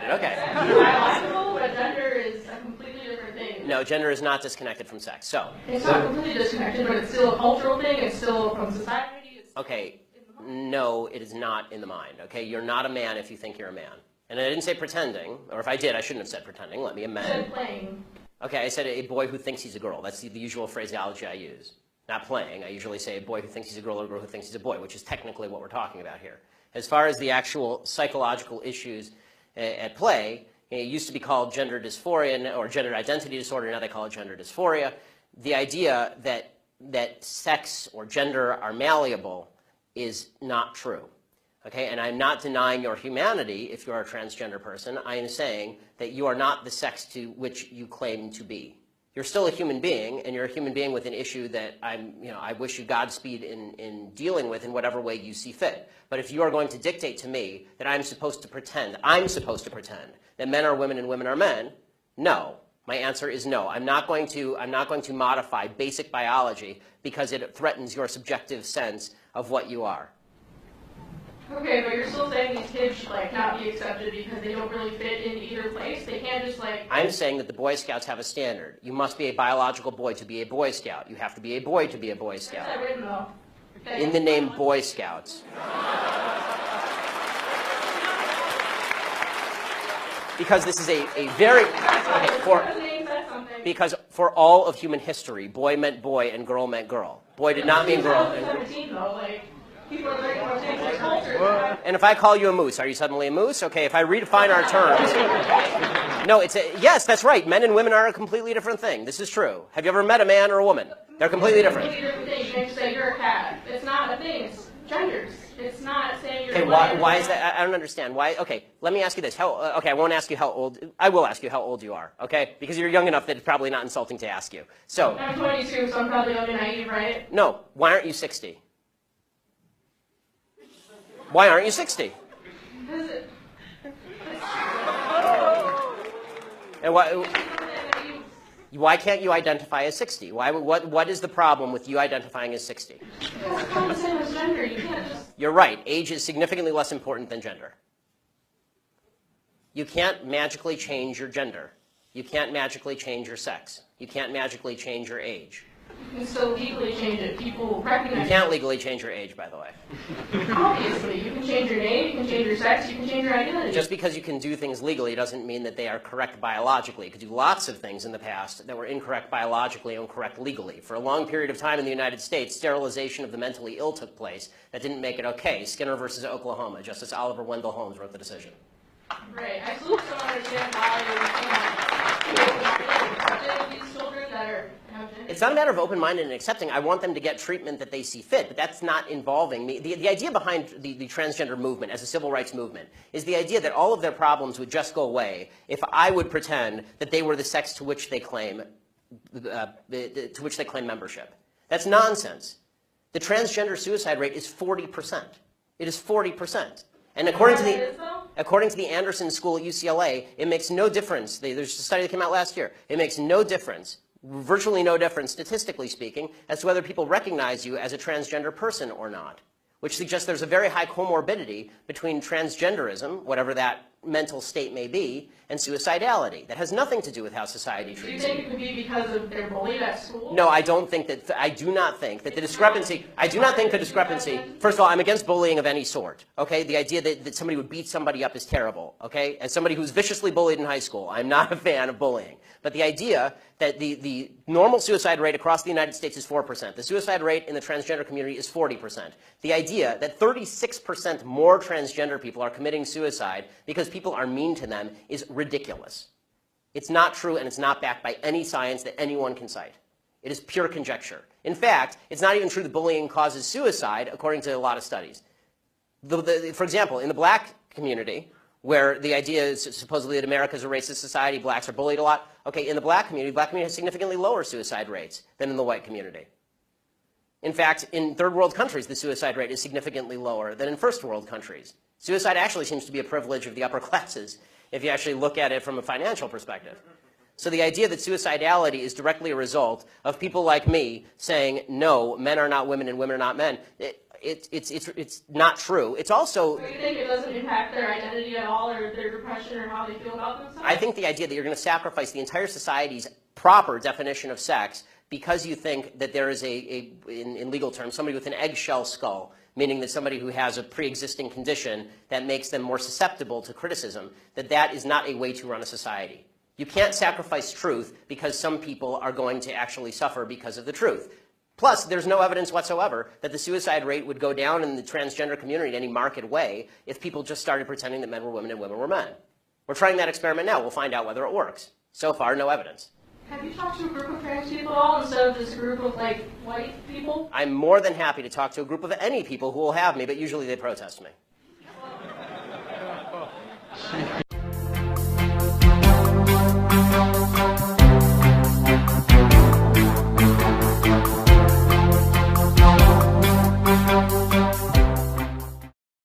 disconnected. Okay. It's biological, but gender is a completely different thing. No, gender is not disconnected from sex. So. It's not completely disconnected, but it's still a cultural thing. It's still from society. It's Okay. No, it is not in the mind. Okay, you're not a man if you think you're a man. And I didn't say pretending, or if I did, I shouldn't have said pretending. Let me amend. You said playing. Okay, I said a boy who thinks he's a girl. That's the usual phraseology I use. Not playing. I usually say a boy who thinks he's a girl or a girl who thinks he's a boy, which is technically what we're talking about here. As far as the actual psychological issues at play, it used to be called gender dysphoria or gender identity disorder. Now they call it gender dysphoria. The idea that sex or gender are malleable is not true. Okay, and I'm not denying your humanity if you're a transgender person. I am saying that you are not the sex to which you claim to be. You're still a human being, and you're a human being with an issue that I wish you Godspeed in dealing with in whatever way you see fit. But if you are going to dictate to me that I'm supposed to pretend that men are women and women are men, no. My answer is no. I'm not going to modify basic biology because it threatens your subjective sense of what you are. Okay, but you're still saying these kids should not be accepted because they don't really fit in either place. They can't just I'm saying that the Boy Scouts have a standard. You must be a biological boy to be a Boy Scout. You have to be a boy to be a Boy Scout. Where's that written though? Okay. In the name Boy Scouts. Because this is a very because for all of human history, boy meant boy and girl meant girl. Boy did not mean girl. People are very much into their culture. And if I call you a moose, are you suddenly a moose? Okay, if I redefine our terms. No, yes, that's right. Men and women are a completely different thing. This is true. Have you ever met a man or a woman? They're completely different. Completely different thing. You can't just say you're a cat. It's not a thing. It's genders. It's not saying you're okay, why is that? I don't understand. Why? Okay, let me ask you this. Okay, I won't ask you how old. I will ask you how old you are, okay? Because you're young enough that it's probably not insulting to ask you. So. I'm 22, so I'm probably young and naive, right? No. Why aren't you 60? Why aren't you 60? And why can't you identify as 60? What is the problem with you identifying as 60? It's not the same as gender. You can't just... You're right. Age is significantly less important than gender. You can't magically change your gender. You can't magically change your sex. You can't magically change your age. You can still legally change it. People recognize it. You can't legally change your age, by the way. Obviously. You can change your name, you can change your sex, you can change your identity. Just because you can do things legally doesn't mean that they are correct biologically. You could do lots of things in the past that were incorrect biologically and correct legally. For a long period of time in the United States, sterilization of the mentally ill took place. That didn't make it okay. Skinner versus Oklahoma. Justice Oliver Wendell Holmes wrote the decision. Right. I still don't understand why these children that are... It's not a matter of open-minded and accepting. I want them to get treatment that they see fit, but that's not involving me. The idea behind the transgender movement as a civil rights movement is the idea that all of their problems would just go away if I would pretend that they were the sex to which they claim membership. That's nonsense. The transgender suicide rate is 40%. It is 40%. And according to the Anderson School at UCLA, it makes no difference. There's a study that came out last year. It makes no difference, virtually no difference, statistically speaking, as to whether people recognize you as a transgender person or not, which suggests there's a very high comorbidity between transgenderism, whatever that mental state may be, and suicidality. That has nothing to do with how society treats you. Do you think it could be because of their bullied at school? No, I don't think that. I do not think that the discrepancy. I do not think the discrepancy. First of all, I'm against bullying of any sort. Okay, the idea that somebody would beat somebody up is terrible. Okay, as somebody who's viciously bullied in high school, I'm not a fan of bullying. But the idea that the normal suicide rate across the United States is 4%. The suicide rate in the transgender community is 40%. The idea that 36% more transgender people are committing suicide because people are mean to them is ridiculous. It's not true, and it's not backed by any science that anyone can cite. It is pure conjecture. In fact, it's not even true that bullying causes suicide, according to a lot of studies. For example, in the black community, where the idea is supposedly that America is a racist society, blacks are bullied a lot. Okay, in the black community has significantly lower suicide rates than in the white community. In fact, in third world countries, the suicide rate is significantly lower than in first world countries. Suicide actually seems to be a privilege of the upper classes, if you actually look at it from a financial perspective. So the idea that suicidality is directly a result of people like me saying, no, men are not women and women are not men, it's not true. It's also. So you think it doesn't impact their identity at all, or their depression, or how they feel about themselves? I think the idea that you're going to sacrifice the entire society's proper definition of sex because you think that there is in legal terms, somebody with an eggshell skull, meaning that somebody who has a pre-existing condition that makes them more susceptible to criticism, that is not a way to run a society. You can't sacrifice truth because some people are going to actually suffer because of the truth. Plus, there's no evidence whatsoever that the suicide rate would go down in the transgender community in any marked way if people just started pretending that men were women and women were men. We're trying that experiment now. We'll find out whether it works. So far, no evidence. Have you talked to a group of trans people at all instead of this group of, like, white people? I'm more than happy to talk to a group of any people who will have me, but usually they protest me.